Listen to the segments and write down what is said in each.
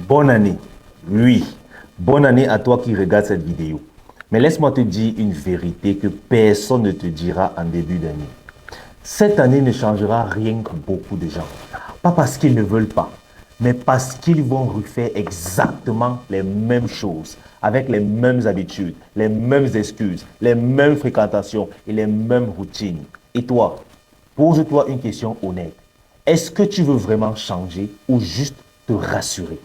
Bonne année. Oui, bonne année à toi qui regarde cette vidéo. Mais laisse-moi te dire une vérité que personne ne te dira en début d'année. Cette année ne changera rien pour beaucoup de gens. Pas parce qu'ils ne veulent pas, mais parce qu'ils vont refaire exactement les mêmes choses, avec les mêmes habitudes, les mêmes excuses, les mêmes fréquentations et les mêmes routines. Et toi, pose-toi une question honnête. Est-ce que tu veux vraiment changer ou juste te rassurer?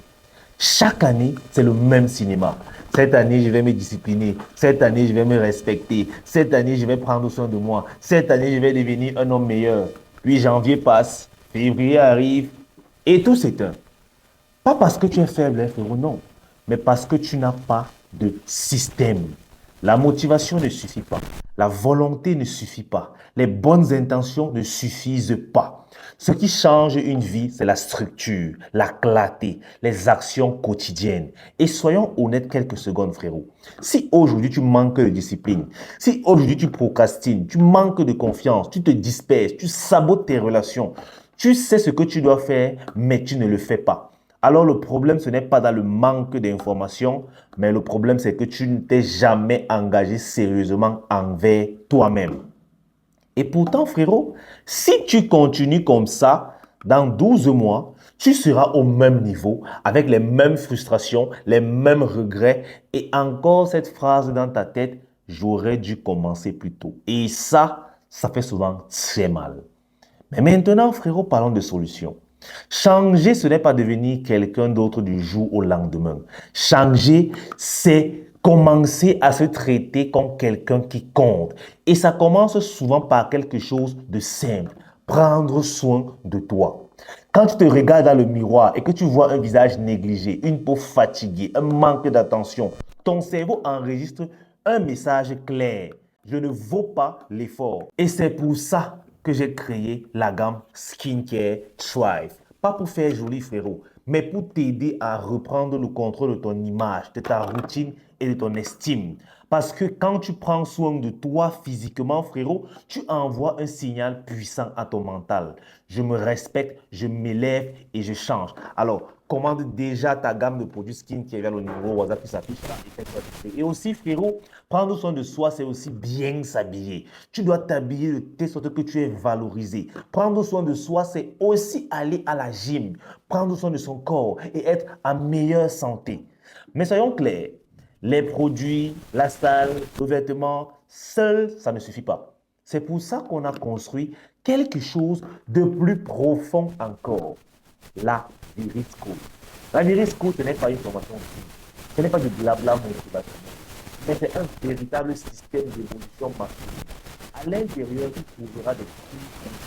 Chaque année, c'est le même cinéma. Cette année, je vais me discipliner. Cette année, je vais me respecter. Cette année, je vais prendre soin de moi. Cette année, je vais devenir un homme meilleur. Puis janvier passe, février arrive et tout s'éteint. Pas parce que tu es faible, hein, frérot, non. Mais parce que tu n'as pas de système. La motivation ne suffit pas. La volonté ne suffit pas. Les bonnes intentions ne suffisent pas. Ce qui change une vie, c'est la structure, la clarté, les actions quotidiennes. Et soyons honnêtes quelques secondes, frérot. Si aujourd'hui tu manques de discipline, si aujourd'hui tu procrastines, tu manques de confiance, tu te disperses, tu sabotes tes relations, tu sais ce que tu dois faire, mais tu ne le fais pas. Alors le problème, ce n'est pas dans le manque d'informations, mais le problème, c'est que tu ne t'es jamais engagé sérieusement envers toi-même. Et pourtant, frérot, si tu continues comme ça, dans 12 mois, tu seras au même niveau, avec les mêmes frustrations, les mêmes regrets, et encore cette phrase dans ta tête, j'aurais dû commencer plus tôt. Et ça fait souvent très mal. Mais maintenant, frérot, parlons de solutions. Changer, ce n'est pas devenir quelqu'un d'autre du jour au lendemain. Changer, c'est commencer à se traiter comme quelqu'un qui compte. Et ça commence souvent par quelque chose de simple. Prendre soin de toi. Quand tu te regardes dans le miroir et que tu vois un visage négligé, une peau fatiguée, un manque d'attention, ton cerveau enregistre un message clair. Je ne vaux pas l'effort. Et c'est pour ça que j'ai créé la gamme Skincare Thrive. Pas pour faire joli, frérot, mais pour t'aider à reprendre le contrôle de ton image, de ta routine et de ton estime. Parce que quand tu prends soin de toi physiquement, frérot, tu envoies un signal puissant à ton mental. Je me respecte, je m'élève et je change. Alors, commande déjà ta gamme de produits skincare via le numéro WhatsApp qui s'affiche là. Et aussi, frérot, prendre soin de soi, c'est aussi bien s'habiller. Tu dois t'habiller de telle sorte que tu es valorisé. Prendre soin de soi, c'est aussi aller à la gym, prendre soin de son corps et être en meilleure santé. Mais soyons clairs, les produits, la salle, le vêtement, seul, ça ne suffit pas. C'est pour ça qu'on a construit quelque chose de plus profond encore. La Virisco. La Virisco, ce n'est pas une formation, ce n'est pas du blabla motivationnel, mais c'est un véritable système d'évolution masculine. À l'intérieur, tu trouveras des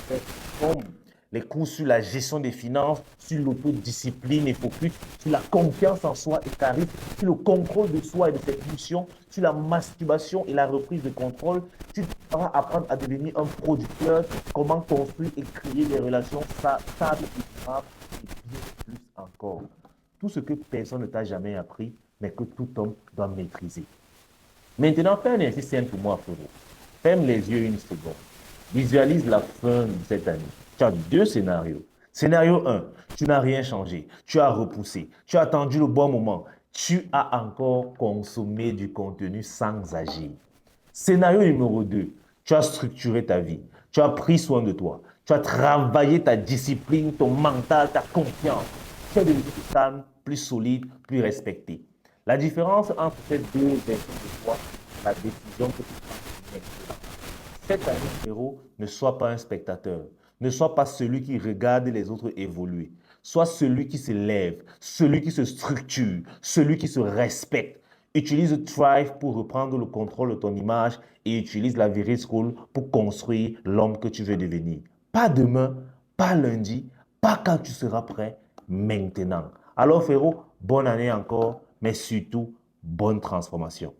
cours comme les cours sur la gestion des finances, sur l'autodiscipline et focus, sur la confiance en soi et charisme, sur le contrôle de soi et de ses pulsions, sur la masturbation et la reprise de contrôle. Tu vas apprendre à devenir un producteur, comment construire et créer des relations stables et durables et bien plus encore. Tout ce que personne ne t'a jamais appris, mais que tout homme doit maîtriser. Maintenant, fais un exercice simple pour moi, frérot. Ferme les yeux une seconde. Visualise la fin de cette année. Tu as deux scénarios. Scénario 1, tu n'as rien changé. Tu as repoussé. Tu as attendu le bon moment. Tu as encore consommé du contenu sans agir. Scénario numéro 2, tu as structuré ta vie. Tu as pris soin de toi. Tu as travaillé ta discipline, ton mental, ta confiance. Tu es devenu plus calme, plus solide, plus respecté. La différence entre ces deux versions de toi, c'est la décision que tu prends maintenant. Cette année, frérot, ne sois pas un spectateur. Ne sois pas celui qui regarde les autres évoluer. Sois celui qui se lève, celui qui se structure, celui qui se respecte. Utilise Thrive pour reprendre le contrôle de ton image et utilise la Virid School pour construire l'homme que tu veux devenir. Pas demain, pas lundi, pas quand tu seras prêt, maintenant. Alors frérot, bonne année encore, mais surtout, bonne transformation.